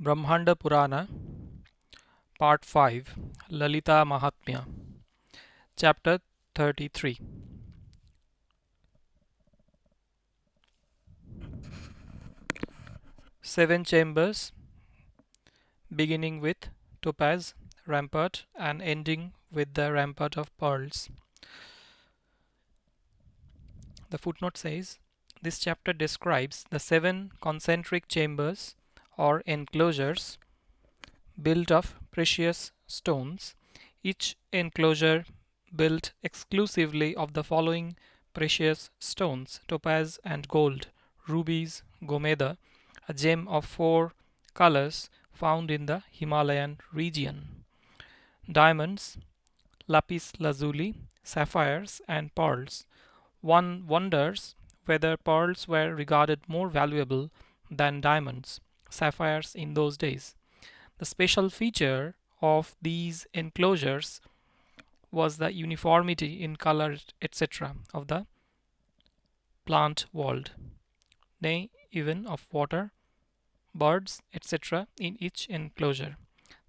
Brahmanda Purana, Part 5, Lalita Mahatmya, Chapter 33. Seven chambers, beginning with Topaz, rampart, and ending with the rampart of pearls. The footnote says this chapter describes the seven concentric chambers or enclosures built of precious stones, each enclosure built exclusively of the following precious stones: topaz and gold, rubies, gomeda, a gem of four colors found in the Himalayan region, diamonds, lapis lazuli, sapphires, and pearls. One wonders whether pearls were regarded more valuable than diamonds, sapphires in those days. The special feature of these enclosures was the uniformity in color, etc., of the plant world, nay, even of water, birds, etc., in each enclosure.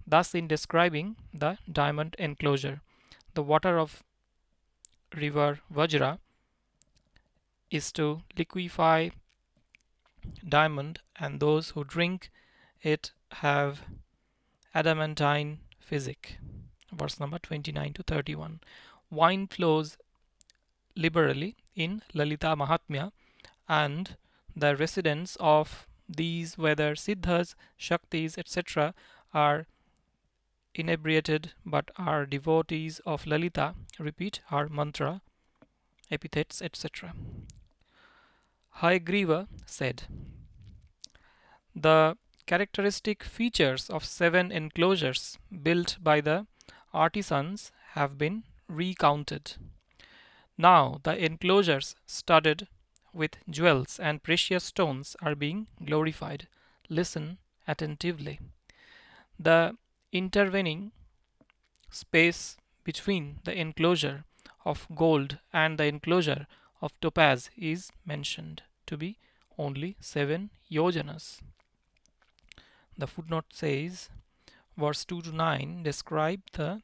Thus, in describing the diamond enclosure, the water of river Vajra is to liquefy diamond, and those who drink it have adamantine physic. Verse number 29 to 31. Wine flows liberally in Lalita Mahatmya, and the residents of these, whether Siddhas, Shaktis, etc., are inebriated but are devotees of Lalita, repeat her mantra, epithets, etc. Hayagriva said, the characteristic features of seven enclosures built by the artisans have been recounted. Now the enclosures studded with jewels and precious stones are being glorified. Listen attentively. The intervening space between the enclosure of gold and the enclosure of topaz is mentioned to be only 7 yojanas. The footnote says, verse 2 to 9 describe the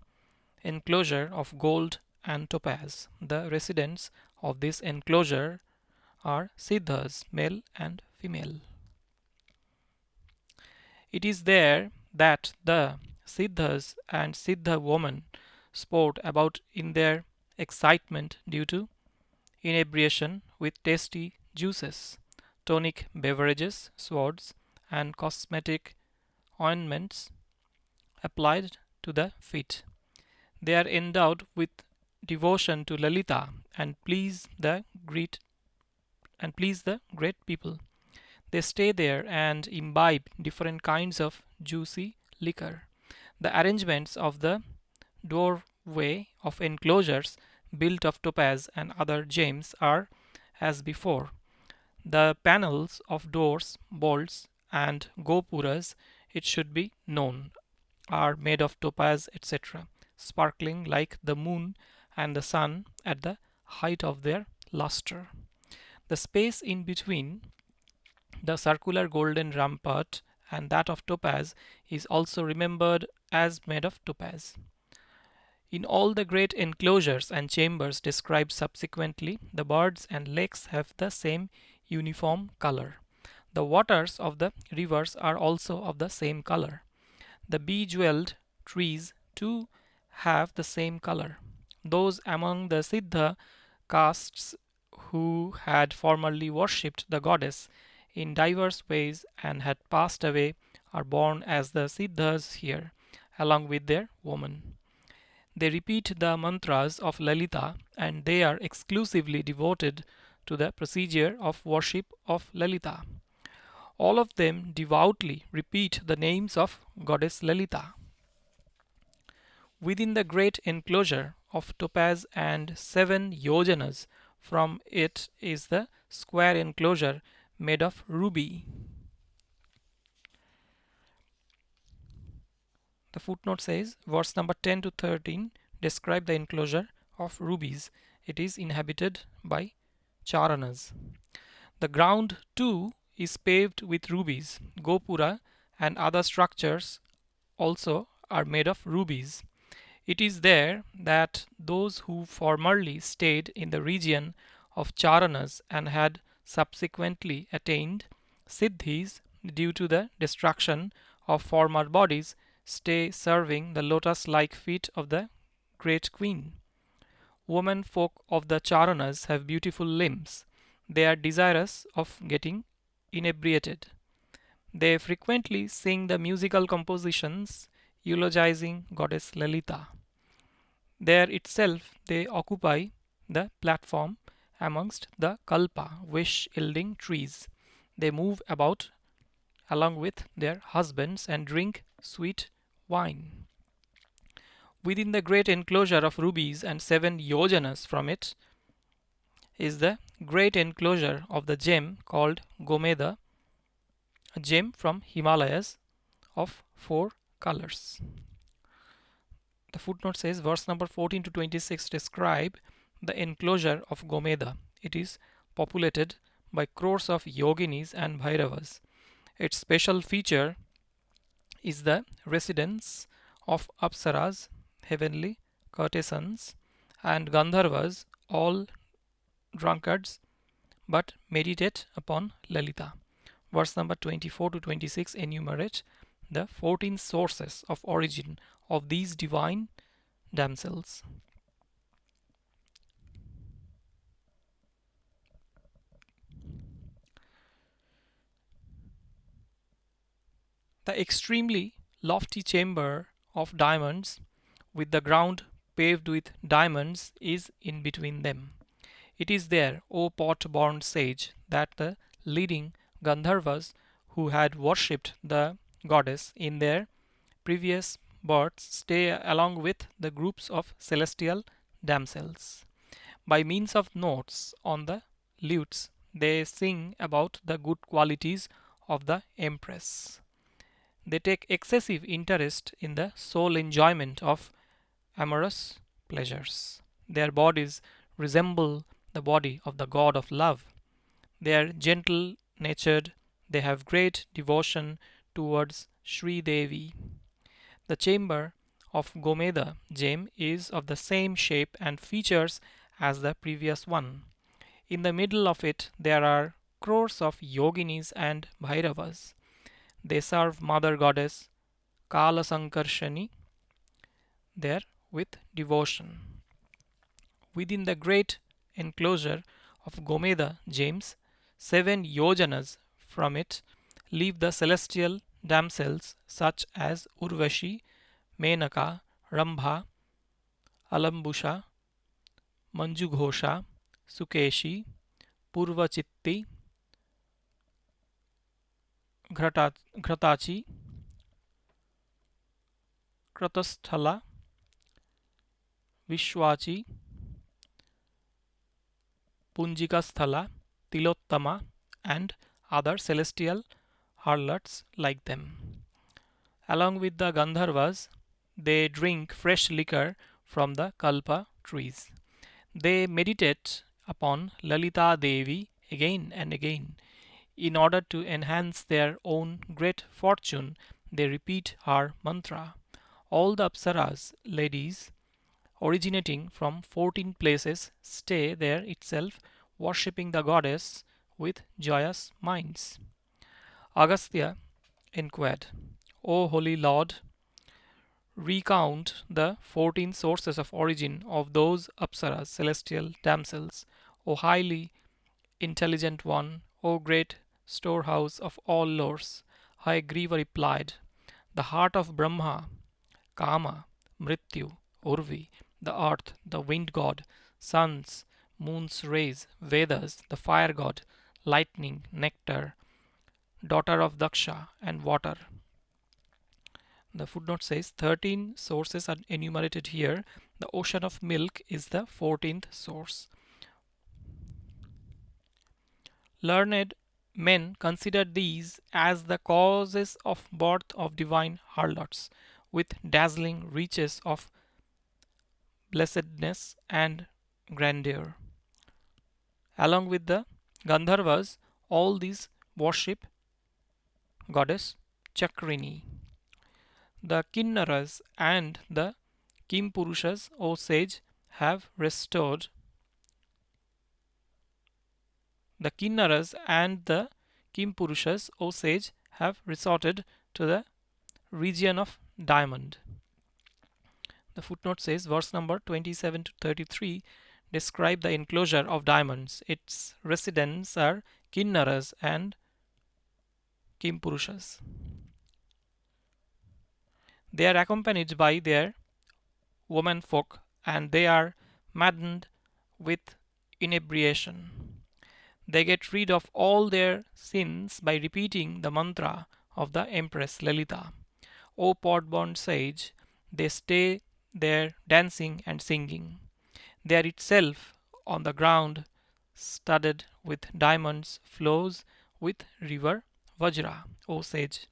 enclosure of gold and topaz. The residents of this enclosure are Siddhas, male and female. It is there that the Siddhas and Siddha women sport about in their excitement due to inebriation with tasty juices, tonic beverages, swords, and cosmetic ointments applied to the feet. They are endowed with devotion to Lalita and please the great people. They stay there and imbibe different kinds of juicy liquor. The arrangements of the doorway of enclosures built of topaz and other gems are as before. The panels of doors, bolts, and gopuras, it should be known, are made of topaz, etc., sparkling like the moon and the sun at the height of their luster. The space in between the circular golden rampart and that of topaz is also remembered as made of topaz. In all the great enclosures and chambers described subsequently, the birds and lakes have the same uniform color. The waters of the rivers are also of the same color. The bejeweled trees too have the same color. Those among the Siddha castes who had formerly worshipped the goddess in diverse ways and had passed away are born as the Siddhas here, along with their women. They repeat the mantras of Lalita and they are exclusively devoted to the procedure of worship of Lalita. All of them devoutly repeat the names of goddess Lalita. Within the great enclosure of topaz and 7 yojanas from it is the square enclosure made of ruby. The footnote says, verse number 10 to 13 describe the enclosure of rubies. It is inhabited by charanas. The ground too is paved with rubies. Gopura and other structures also are made of rubies. It is there that those who formerly stayed in the region of Charanas and had subsequently attained siddhis due to the destruction of former bodies stay serving the lotus-like feet of the great queen. Women folk of the Charanas have beautiful limbs. They are desirous of getting inebriated. They frequently sing the musical compositions eulogizing goddess Lalita. There itself they occupy the platform amongst the kalpa, wish-yielding trees. They move about along with their husbands and drink sweet wine. Within the great enclosure of rubies and 7 yojanas from it is the great enclosure of the gem called Gomeda, a gem from Himalayas of 4 colors. The footnote says verse number 14 to 26 describe the enclosure of Gomeda. It is populated by crores of yoginis and bhairavas. Its special feature is the residence of apsaras, heavenly courtesans, and gandharvas, all drunkards, but meditate upon Lalita. Verse number 24 to 26 enumerate the 14 sources of origin of these divine damsels. The extremely lofty chamber of diamonds, with the ground paved with diamonds, is in between them. It is there, O pot-born sage, that the leading Gandharvas who had worshipped the goddess in their previous births stay along with the groups of celestial damsels. By means of notes on the lutes, they sing about the good qualities of the Empress. They take excessive interest in the sole enjoyment of amorous pleasures. Their bodies resemble the body of the god of love. They are gentle natured. They have great devotion towards Sri Devi. The chamber of Gomeda gem is of the same shape and features as the previous one. In the middle of it there are crores of yoginis and bhairavas. They serve Mother Goddess Kala Sankarshani there with devotion. Within the great enclosure of Gomeda James, 7 yojanas from it live the celestial damsels such as Urvashi, Menaka, Rambha, Alambusha, Manjughosha, Sukeshi, Purvachitti, Ghratachi, Kratasthala, Vishwachi, Punjikasthala, Tilottama, and other celestial harlots like them. Along with the Gandharvas, they drink fresh liquor from the kalpa trees. They meditate upon Lalita Devi again and again. In order to enhance their own great fortune, they repeat her mantra. All the apsaras, ladies, originating from 14 places, stay there itself, worshipping the goddess with joyous minds. Agastya inquired, O holy Lord, recount the 14 sources of origin of those apsaras, celestial damsels. O highly intelligent one, O great storehouse of all lores. Hayagriva replied, the heart of Brahma, Kama, Mrityu, Urvi, the earth, the wind god, suns, moon's rays, Vedas, the fire god, lightning, nectar, daughter of Daksha, and water. The footnote says 13 sources are enumerated here. The ocean of milk is the 14th source. Learned men consider these as the causes of birth of divine harlots, with dazzling riches of blessedness and grandeur. Along with the Gandharvas, all these worship goddess Chakrini. The Kinnaras and the Kimpurushas, O sage, have restored the Kinnaras and the Kimpurushas, O sage, have resorted to the region of diamond. The footnote says verse number 27 to 33 describe the enclosure of diamonds. Its residents are Kinnaras and Kimpurushas. They are accompanied by their womenfolk and they are maddened with inebriation. They get rid of all their sins by repeating the mantra of the Empress Lalita. O pot-born sage, they stay there dancing and singing. They are itself on the ground studded with diamonds flows with river Vajra, O sage.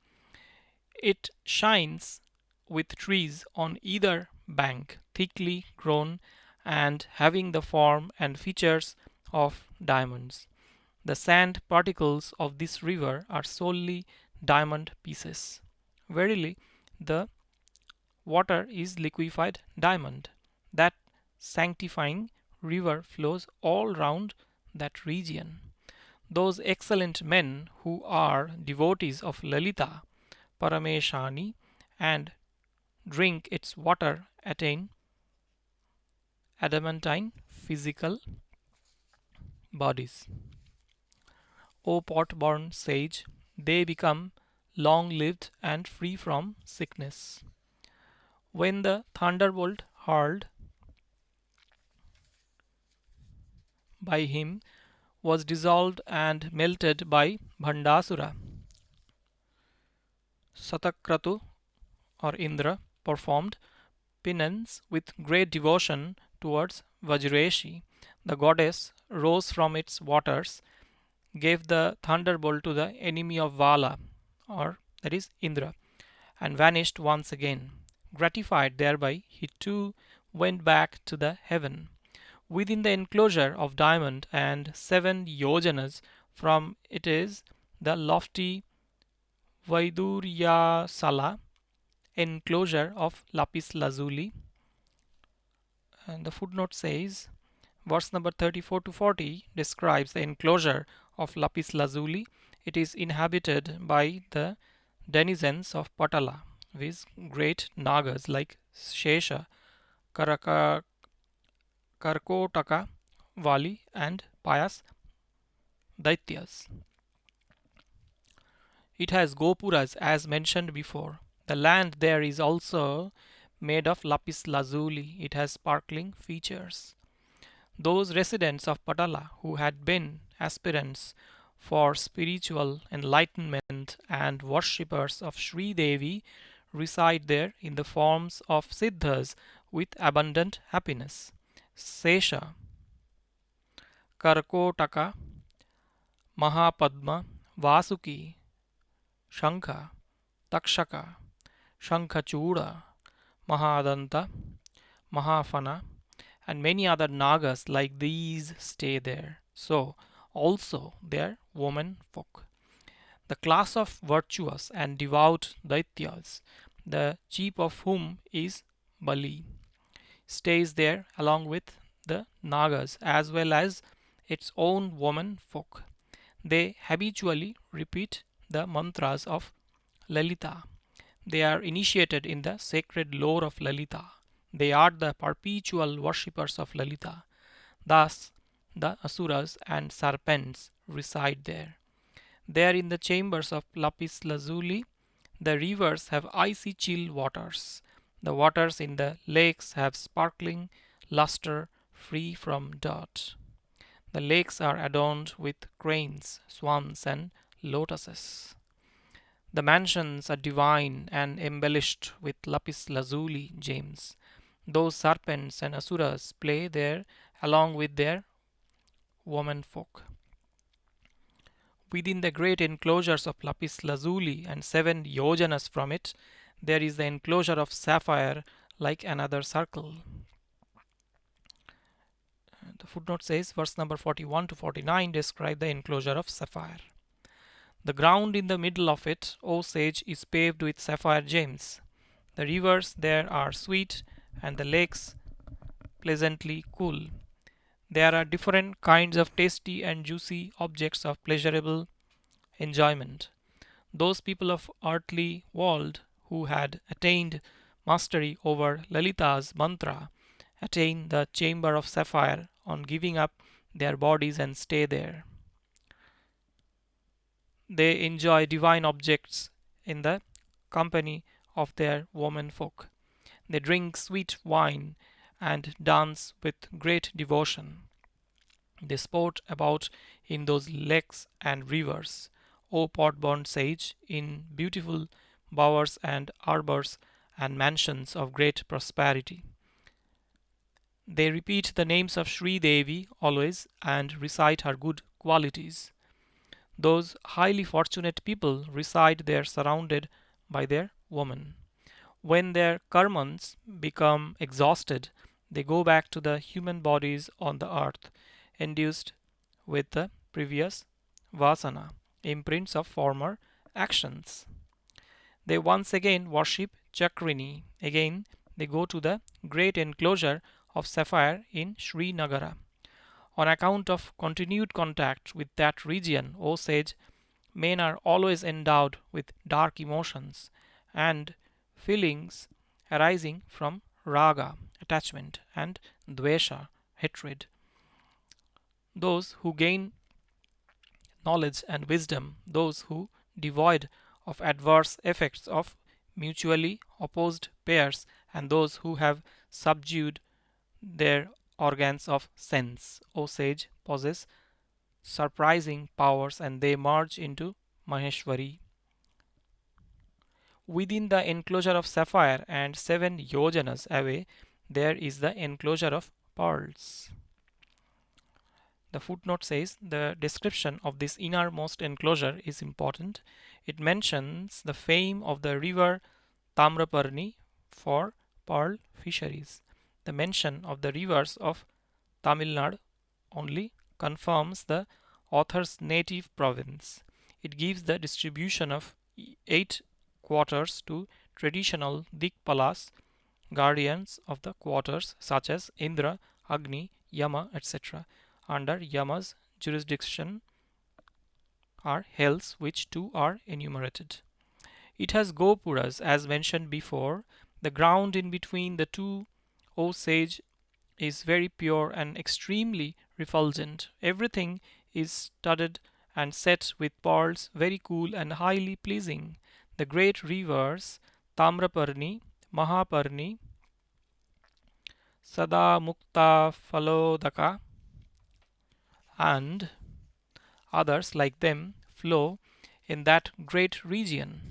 It shines with trees on either bank, thickly grown and having the form and features of diamonds. The sand particles of this river are solely diamond pieces. Verily, the water is liquefied diamond. That sanctifying river flows all round that region. Those excellent men who are devotees of Lalita, Parameshani, and drink its water attain adamantine physical bodies. O pot-born sage, they become long-lived and free from sickness. When the thunderbolt hurled by him was dissolved and melted by Bhandasura, Satakratu or Indra performed penance with great devotion towards Vajrayeshi. The goddess rose from its waters, gave the thunderbolt to the enemy of Vala, or that is Indra, and vanished once again. Gratified thereby, he too went back to the heaven. Within the enclosure of diamond and 7 yojanas from it is the lofty Vaiduryasala enclosure of lapis lazuli. And the footnote says verse number 34 to 40 describes the enclosure of lapis lazuli. It is inhabited by the denizens of Patala, with great nagas like Shesha, Karkotaka, Vali, and pious Daityas. It has gopuras as mentioned before. The land there is also made of lapis lazuli. It has sparkling features. Those residents of Patala who had been aspirants for spiritual enlightenment and worshippers of Sri Devi reside there in the forms of siddhas with abundant happiness. Sesha, Karkotaka, Mahapadma, Vasuki, Shankha, Takshaka, Shankhachura, Mahadanta, Mahafana, and many other nagas like these stay there. So also their women folk. The class of virtuous and devout Daityas, the chief of whom is Bali, stays there along with the Nagas as well as its own women folk. They habitually repeat the mantras of Lalita. They are initiated in the sacred lore of Lalita. They are the perpetual worshippers of Lalita. Thus, the asuras and serpents reside there. There in the chambers of lapis lazuli, the rivers have icy chill waters. The waters in the lakes have sparkling luster free from dirt. The lakes are adorned with cranes, swans, and lotuses. The mansions are divine and embellished with lapis lazuli gems. Those serpents and asuras play there along with their womenfolk. Within the great enclosures of lapis lazuli and 7 yojanas from it, there is the enclosure of sapphire like another circle. The footnote says verse number 41 to 49 describe the enclosure of sapphire. The ground in the middle of it, O sage, is paved with sapphire gems. The rivers there are sweet, and the lakes pleasantly cool. There are different kinds of tasty and juicy objects of pleasurable enjoyment. Those people of earthly world who had attained mastery over Lalita's mantra attain the chamber of sapphire on giving up their bodies and stay there. They enjoy divine objects in the company of their womenfolk. They drink sweet wine and dance with great devotion. They sport about in those lakes and rivers, O pot-born sage, in beautiful bowers and arbors and mansions of great prosperity. They repeat the names of Sri Devi always and recite her good qualities. Those highly fortunate people reside there surrounded by their women. When their karmans become exhausted, they go back to the human bodies on the earth, induced with the previous vasana, imprints of former actions. They once again worship Chakrini. Again, they go to the great enclosure of sapphire in Srinagara. On account of continued contact with that region, O sage, men are always endowed with dark emotions and feelings arising from raga, attachment, and dvesha, hatred. Those who gain knowledge and wisdom, those who, devoid of adverse effects of mutually opposed pairs, and those who have subdued their organs of sense, O sage, possess surprising powers and they merge into Maheshwari. Within the enclosure of sapphire and 7 yojanas away, there is the enclosure of pearls. The footnote says the description of this innermost enclosure is important. It mentions the fame of the river Tamraparni for pearl fisheries. The mention of the rivers of Tamil Nadu only confirms the author's native province. It gives the distribution of 8 quarters to traditional Dikpalas, guardians of the quarters such as Indra, Agni, Yama, etc. Under Yama's jurisdiction are hells, which too are enumerated. It has gopuras, as mentioned before. The ground in between the two, O sage, is very pure and extremely refulgent. Everything is studded and set with pearls, very cool and highly pleasing. The great rivers Tamraparni, Mahaparni, Sadamukta Falodaka, and others like them flow in that great region.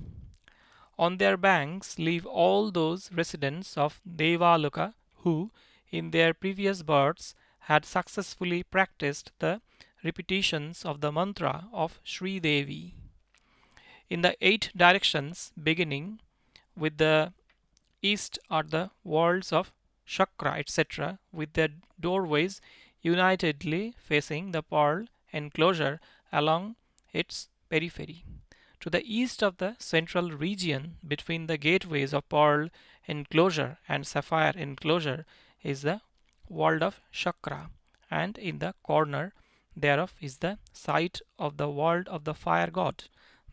On their banks live all those residents of Devaloka who, in their previous births, had successfully practiced the repetitions of the mantra of Sri Devi. In the 8 directions, beginning with the east, are the worlds of Chakra, etc., with their doorways unitedly facing the pearl enclosure along its periphery. To the east of the central region, between the gateways of pearl enclosure and sapphire enclosure, is the world of Chakra, and in the corner thereof is the site of the world of the fire god,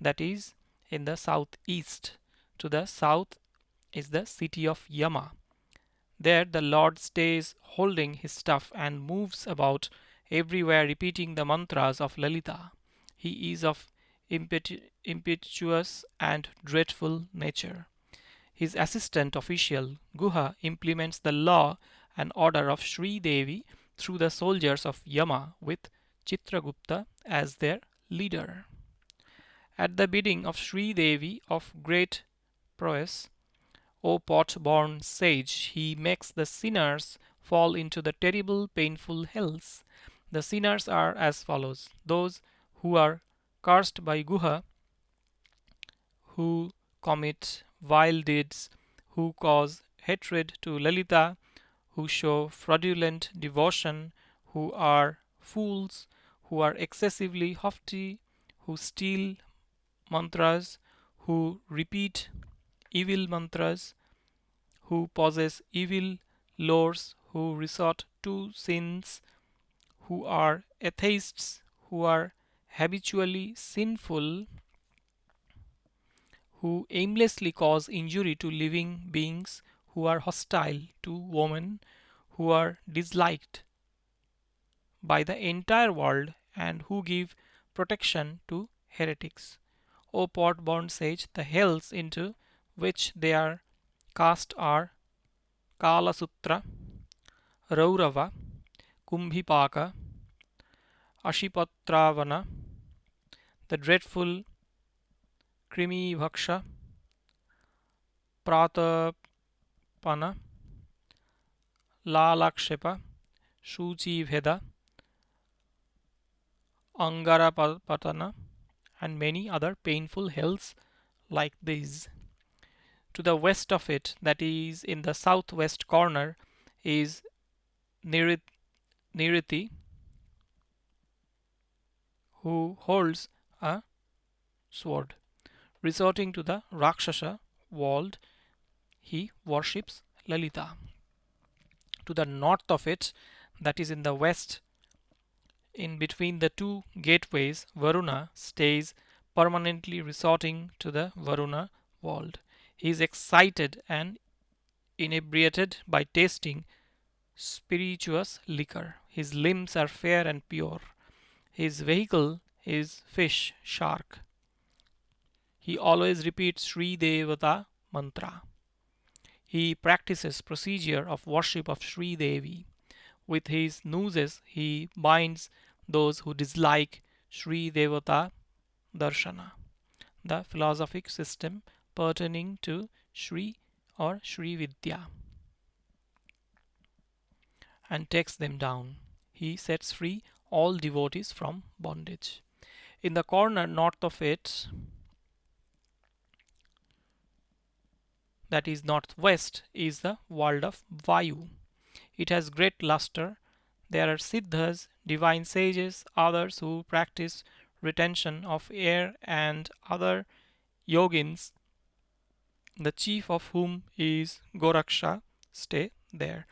that is, in the southeast. To the south is the city of Yama. There the Lord stays holding his staff and moves about everywhere repeating the mantras of Lalita. He is of impetuous and dreadful nature. His assistant official, Guha, implements the law and order of Sri Devi through the soldiers of Yama with Chitragupta as their leader. At the bidding of Sri Devi of great prowess, O pot-born sage, he makes the sinners fall into the terrible, painful hells. The sinners are as follows: those who are cursed by Guha, who commit vile deeds, who cause hatred to Lalita, who show fraudulent devotion, who are fools, who are excessively haughty, who steal mantras, who repeat evil mantras, who possess evil lores, who resort to sins, who are atheists, who are habitually sinful, who aimlessly cause injury to living beings, who are hostile to women, who are disliked by the entire world, and who give protection to heretics. O pot-born sage, the hells into which they are cast are Kalasutra, Raurava, Kumbhipaka, Ashipatravana, the dreadful Krimibhaksha, Pratapana, Lalakshepa, Shuchivheda, Angarapatana, and many other painful hells like these. To the west of it, that is in the southwest corner, is Niriti, who holds a sword. Resorting to the Rakshasa world, he worships Lalita. To the north of it, that is in the west, in between the two gateways, Varuna stays permanently resorting to the Varuna world. He is excited and inebriated by tasting spirituous liquor. His limbs are fair and pure. His vehicle is fish, shark. He always repeats Sri Devata mantra. He practices procedure of worship of Sri Devi. With his nooses he binds those who dislike Sri Devata Darshana, the philosophic system pertaining to Sri or Sri Vidya, and takes them down. He sets free all devotees from bondage. In the corner north of it, that is northwest, is the world of Vayu. It has great luster. There are siddhas, divine sages, others who practice retention of air, and other yogins, the chief of whom is Goraksha, stay there.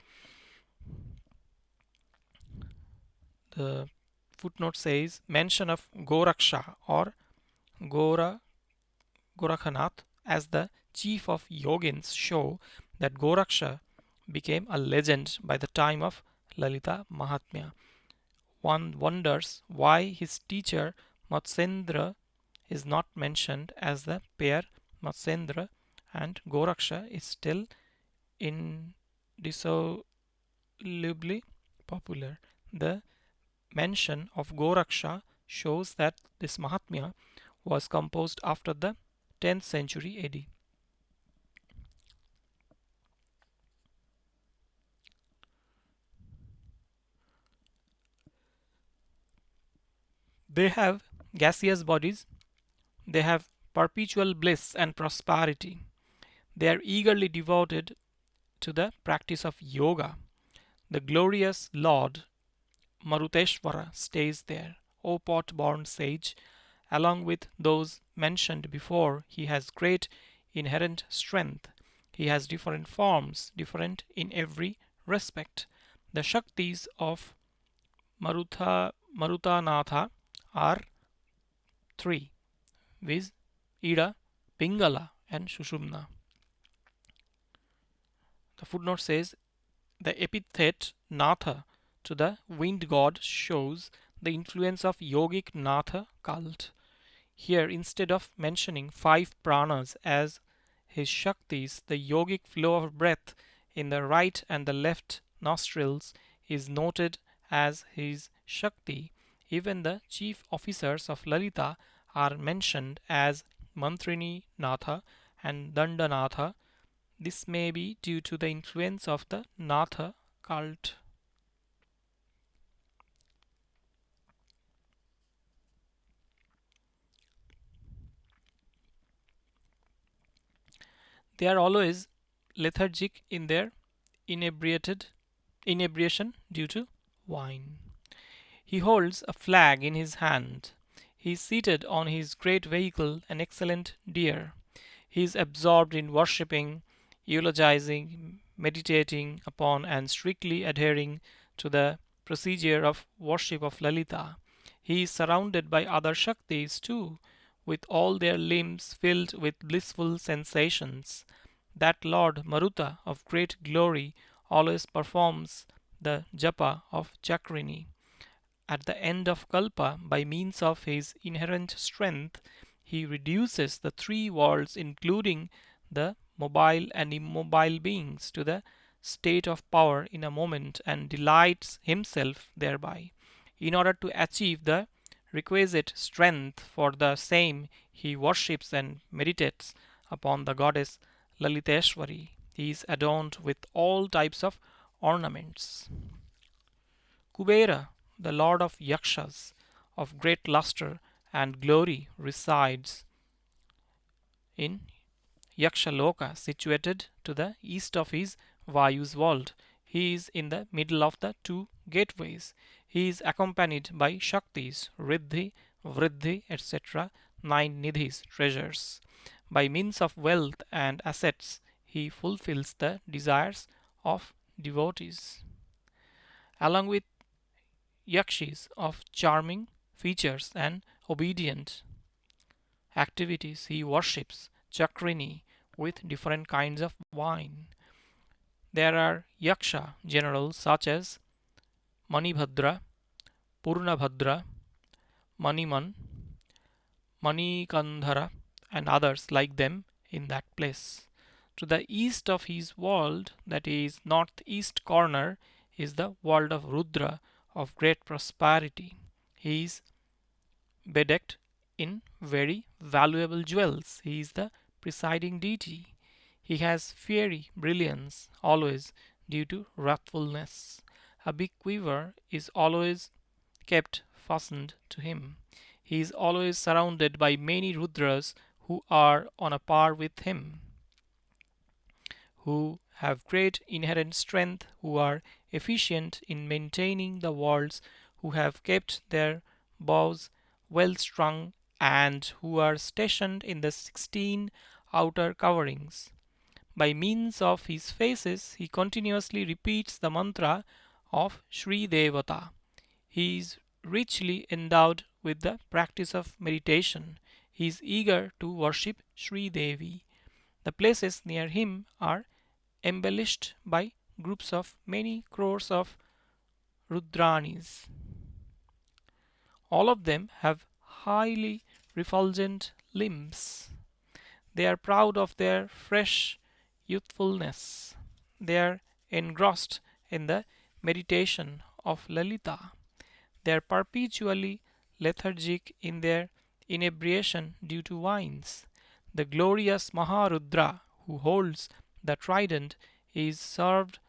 The footnote says mention of Goraksha or Gora Gorakhanath as the chief of yogins show that Goraksha became a legend by the time of Lalita Mahatmya. One wonders why his teacher Matsyendra is not mentioned, as the pair Matsyendra and Goraksha is still indissolubly popular. The mention of Goraksha shows that this Mahatmya was composed after the 10th century AD. They have gaseous bodies, they have perpetual bliss and prosperity. They are eagerly devoted to the practice of yoga. The glorious Lord Maruteshvara stays there. O pot-born sage, along with those mentioned before, he has great inherent strength. He has different forms, different in every respect. The Shaktis of Marutanatha are three, viz. Ida, Pingala, and Shushumna. The footnote says the epithet Natha to the wind god shows the influence of yogic Natha cult. Here, instead of mentioning 5 pranas as his Shaktis, the yogic flow of breath in the right and the left nostrils is noted as his Shakti. Even the chief officers of Lalita are mentioned as Mantrini Natha and Dandanatha. This may be due to the influence of the Natha cult. They are always lethargic in their inebriation due to wine. He holds a flag in his hand. He is seated on his great vehicle, an excellent deer. He is absorbed in worshipping, eulogizing, meditating upon, and strictly adhering to the procedure of worship of Lalita. He is surrounded by other Shaktis too, with all their limbs filled with blissful sensations. That Lord Maruta of great glory always performs the japa of Chakrini. At the end of Kalpa, by means of his inherent strength, he reduces the three worlds, including the mobile and immobile beings, to the state of power in a moment and delights himself thereby. In order to achieve the requisite strength for the same, he worships and meditates upon the goddess Laliteshwari. He is adorned with all types of ornaments. Kubera, the lord of Yakshas, of great luster and glory, resides in Yakshaloka, situated to the east of his Vayu's world. He is in the middle of the two gateways. He is accompanied by Shaktis, Riddhi, Vriddhi, etc., nine Nidhis, treasures. By means of wealth and assets, he fulfills the desires of devotees. Along with Yakshis of charming features and obedient activities, he worships Chakrini with different kinds of wine. There are Yaksha generals such as Manibhadra, Purnabhadra, Maniman, Manikandhara, and others like them in that place. To the east of his world, that is northeast corner, is the world of Rudra of great prosperity. He is bedecked in very valuable jewels. He is the presiding deity. He has fiery brilliance always due to wrathfulness. A big quiver is always kept fastened to him. He is always surrounded by many Rudras who are on a par with him, who have great inherent strength, who are efficient in maintaining the walls, who have kept their bows well strung, and who are stationed in the 16 outer coverings. By means of his faces, he continuously repeats the mantra of Sri Devata. He is richly endowed with the practice of meditation. He is eager to worship Sri Devi. The places near him are embellished by groups of many crores of Rudranis. All of them have highly refulgent limbs. They are proud of their fresh youthfulness. They are engrossed in the meditation of Lalita. They are perpetually lethargic in their inebriation due to wines. The glorious Maharudra, who holds the trident, is served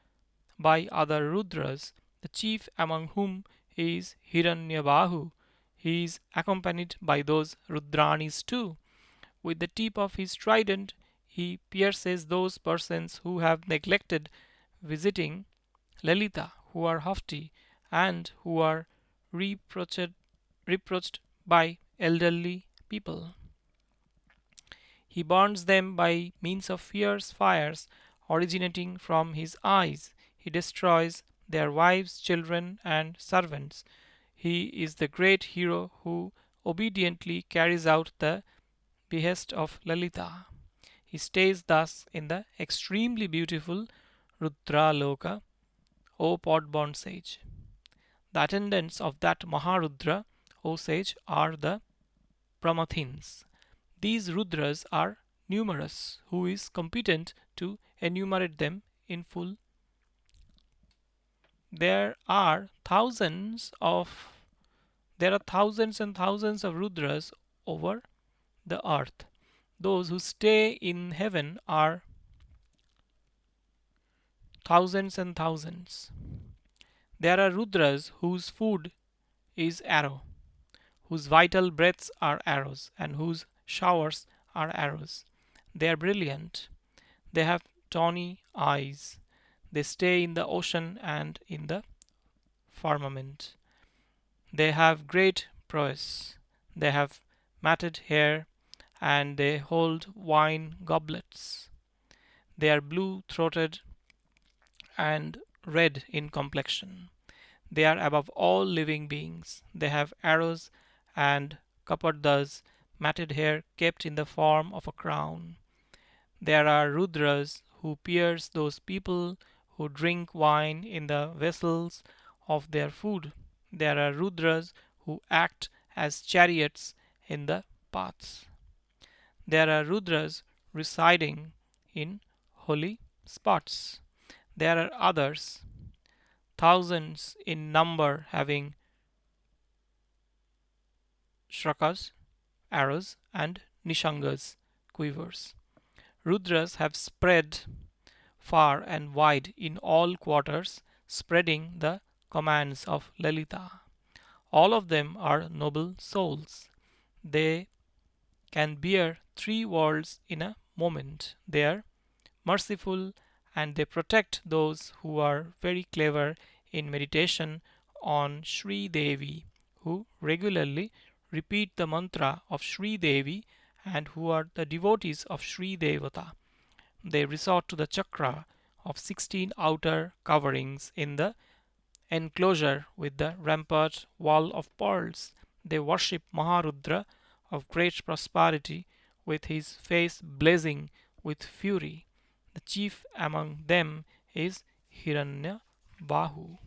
by other Rudras, the chief among whom is Hiranyabahu. He is accompanied by those Rudranis too. With the tip of his trident, he pierces those persons who have neglected visiting Lalita, who are haughty, and who are reproached by elderly people. He burns them by means of fierce fires originating from his eyes. He destroys their wives, children, and servants. He is the great hero who obediently carries out the behest of Lalita. He stays thus in the extremely beautiful Rudraloka, O pod-born sage. The attendants of that Maharudra, O sage, are the Brahmathins. These Rudras are numerous. Who is competent to enumerate them in full? There are thousands and thousands of Rudras over the earth. Those who stay in heaven are thousands and thousands. There are Rudras whose food is arrow, whose vital breaths are arrows, and whose showers are arrows. They are brilliant. They have tawny eyes. They stay in the ocean and in the firmament. They have great prowess. They have matted hair and they hold wine goblets. They are blue throated and red in complexion. They are above all living beings. They have arrows and kapardas, matted hair kept in the form of a crown. There are Rudras who pierce those people who drink wine in the vessels of their food. There are Rudras who act as chariots in the paths. There are Rudras residing in holy spots. There are others, thousands in number, having shrakas, arrows, and nishangas, quivers. Rudras have spread far and wide in all quarters, spreading the commands of Lalita. All of them are noble souls. They can bear three worlds in a moment. They are merciful and they protect those who are very clever in meditation on Sri Devi, who regularly repeat the mantra of Sri Devi and who are the devotees of Sri Devata. They resort to the chakra of 16 outer coverings in the enclosure with the rampart wall of pearls. They worship Maharudra of great prosperity with his face blazing with fury. The chief among them is Hiranya Bahu.